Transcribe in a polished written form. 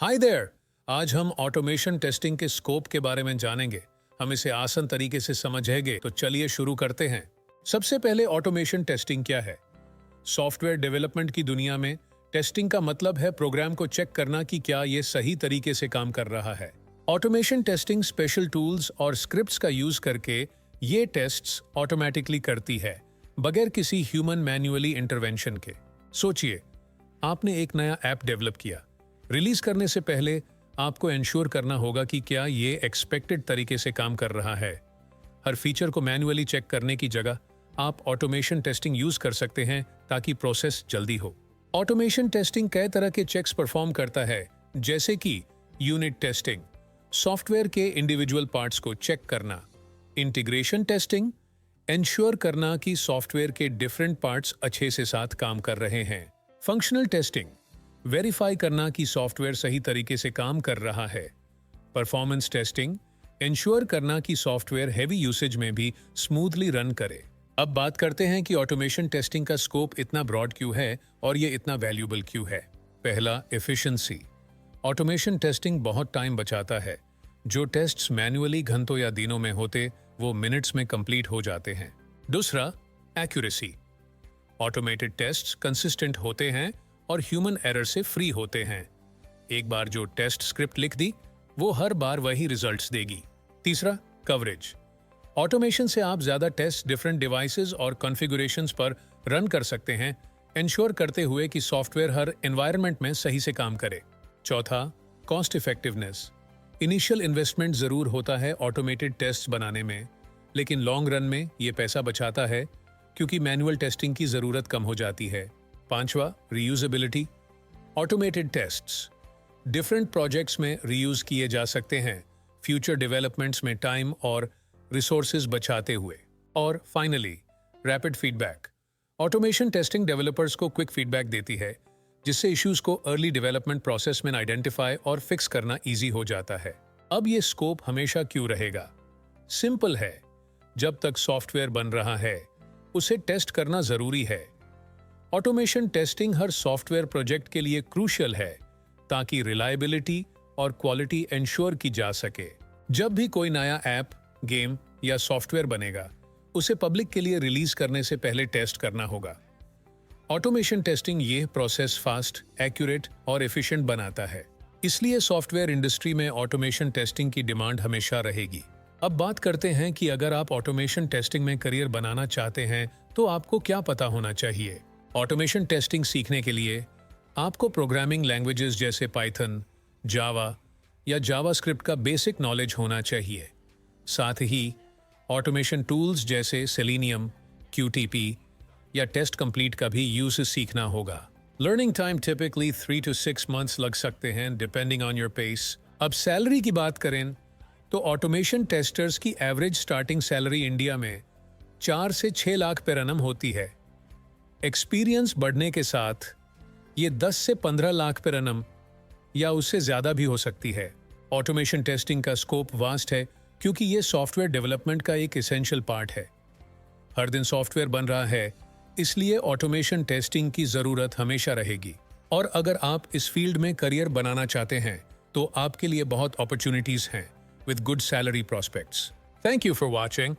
Hi there. आज हम automation testing के स्कोप के बारे में जानेंगे। हम इसे आसान तरीके से समझेंगे, तो चलिए शुरू करते हैं। सबसे पहले ऑटोमेशन टेस्टिंग क्या है? सॉफ्टवेयर डेवलपमेंट की दुनिया में टेस्टिंग का मतलब है प्रोग्राम को चेक करना कि क्या ये सही तरीके से काम कर रहा है। ऑटोमेशन टेस्टिंग स्पेशल टूल्स और स्क्रिप्ट्स का यूज करके ये टेस्ट्स ऑटोमेटिकली करती है, बगैर किसी ह्यूमन मैन्युअली इंटरवेंशन के। सोचिए, आपने एक नया ऐप डेवलप किया। रिलीज करने से पहले आपको इंश्योर करना होगा कि क्या ये एक्सपेक्टेड तरीके से काम कर रहा है। हर फीचर को मैन्युअली चेक करने की जगह आप ऑटोमेशन टेस्टिंग यूज कर सकते हैं ताकि प्रोसेस जल्दी हो। ऑटोमेशन टेस्टिंग कई तरह के चेक्स परफॉर्म करता है, जैसे कि यूनिट टेस्टिंग, सॉफ्टवेयर के इंडिविजुअल पार्ट्स को चेक करना। इंटीग्रेशन टेस्टिंग, इंश्योर करना कि सॉफ्टवेयर के डिफरेंट पार्ट्स अच्छे से साथ काम कर रहे हैं। फंक्शनल टेस्टिंग, वेरीफाई करना कि सॉफ्टवेयर सही तरीके से काम कर रहा है। परफॉर्मेंस टेस्टिंग, इंश्योर करना कि सॉफ्टवेयर हैवी यूसेज में भी स्मूथली रन करे। अब बात करते हैं कि ऑटोमेशन टेस्टिंग का स्कोप इतना ब्रॉड क्यों है और ये इतना वैल्यूएबल क्यों है। पहला, एफिशिएंसी। ऑटोमेशन टेस्टिंग बहुत टाइम बचाता है। जो टेस्ट्स मैन्युअली घंटों या दिनों में होते, वो मिनट्स में कंप्लीट हो जाते हैं। दूसरा, एक्यूरेसी। ऑटोमेटेड टेस्ट्स कंसिस्टेंट होते हैं और ह्यूमन एरर से फ्री होते हैं। एक बार जो टेस्ट स्क्रिप्ट लिख दी, वो हर बार वही रिजल्ट्स देगी। तीसरा, कवरेज। ऑटोमेशन से आप ज्यादा टेस्ट डिफरेंट डिवाइसेस और कॉन्फ़िगरेशंस पर रन कर सकते हैं, इंश्योर करते हुए कि सॉफ्टवेयर हर एनवायरनमेंट में सही से काम करे। चौथा, कॉस्ट इफेक्टिवनेस। इनिशियल इन्वेस्टमेंट जरूर होता है ऑटोमेटेड टेस्ट बनाने में, लेकिन लॉन्ग रन में ये पैसा बचाता है क्योंकि मैनुअल टेस्टिंग की जरूरत कम हो जाती है। पांचवा, reusability. Automated tests different projects में रीयूज किए जा सकते हैं, फ्यूचर डेवलपमेंट्स में टाइम और रिसोर्सेज बचाते हुए। और finally, rapid feedback. Automation testing developers को क्विक फीडबैक देती है, जिससे इश्यूज को अर्ली डेवलपमेंट प्रोसेस में आइडेंटिफाई और फिक्स करना इजी हो जाता है। अब ये स्कोप हमेशा क्यों रहेगा? सिंपल है, जब तक सॉफ्टवेयर बन रहा है उसे टेस्ट करना जरूरी है। ऑटोमेशन टेस्टिंग हर सॉफ्टवेयर प्रोजेक्ट के लिए क्रूशियल है, ताकि रिलायबिलिटी और क्वालिटी इंश्योर की जा सके। जब भी कोई नया ऐप, गेम या सॉफ्टवेयर बनेगा, उसे पब्लिक के लिए रिलीज करने से पहले टेस्ट करना होगा। ऑटोमेशन टेस्टिंग ये प्रोसेस फास्ट, एक्यूरेट और एफिशिएंट बनाता है। इसलिए सॉफ्टवेयर इंडस्ट्री में ऑटोमेशन टेस्टिंग की डिमांड हमेशा रहेगी। अब बात करते हैं कि अगर आप ऑटोमेशन टेस्टिंग में करियर बनाना चाहते हैं, तो आपको क्या पता होना चाहिए। ऑटोमेशन टेस्टिंग सीखने के लिए आपको प्रोग्रामिंग लैंग्वेजेस जैसे पाइथन, जावा या जावास्क्रिप्ट का बेसिक नॉलेज होना चाहिए। साथ ही ऑटोमेशन टूल्स जैसे सेलेनियम, QTP या टेस्ट कंप्लीट का भी यूज सीखना होगा। Learning time typically 3 to 6 months लग सकते हैं, डिपेंडिंग ऑन योर पेस। अब सैलरी की बात करें तो ऑटोमेशन टेस्टर्स की एवरेज स्टार्टिंग सैलरी इंडिया में 4 से 6 लाख पर एनम होती है। एक्सपीरियंस बढ़ने के साथ ये 10 से 15 लाख पर एनम या उससे ज्यादा भी हो सकती है। ऑटोमेशन टेस्टिंग का स्कोप वास्ट है, क्योंकि ये सॉफ्टवेयर डेवलपमेंट का एक एसेंशियल पार्ट है। हर दिन सॉफ्टवेयर बन रहा है, इसलिए ऑटोमेशन टेस्टिंग की जरूरत हमेशा रहेगी। और अगर आप इस फील्ड में करियर बनाना चाहते हैं, तो आपके लिए बहुत अपॉर्चुनिटीज हैं with good salary prospects. Thank you for watching.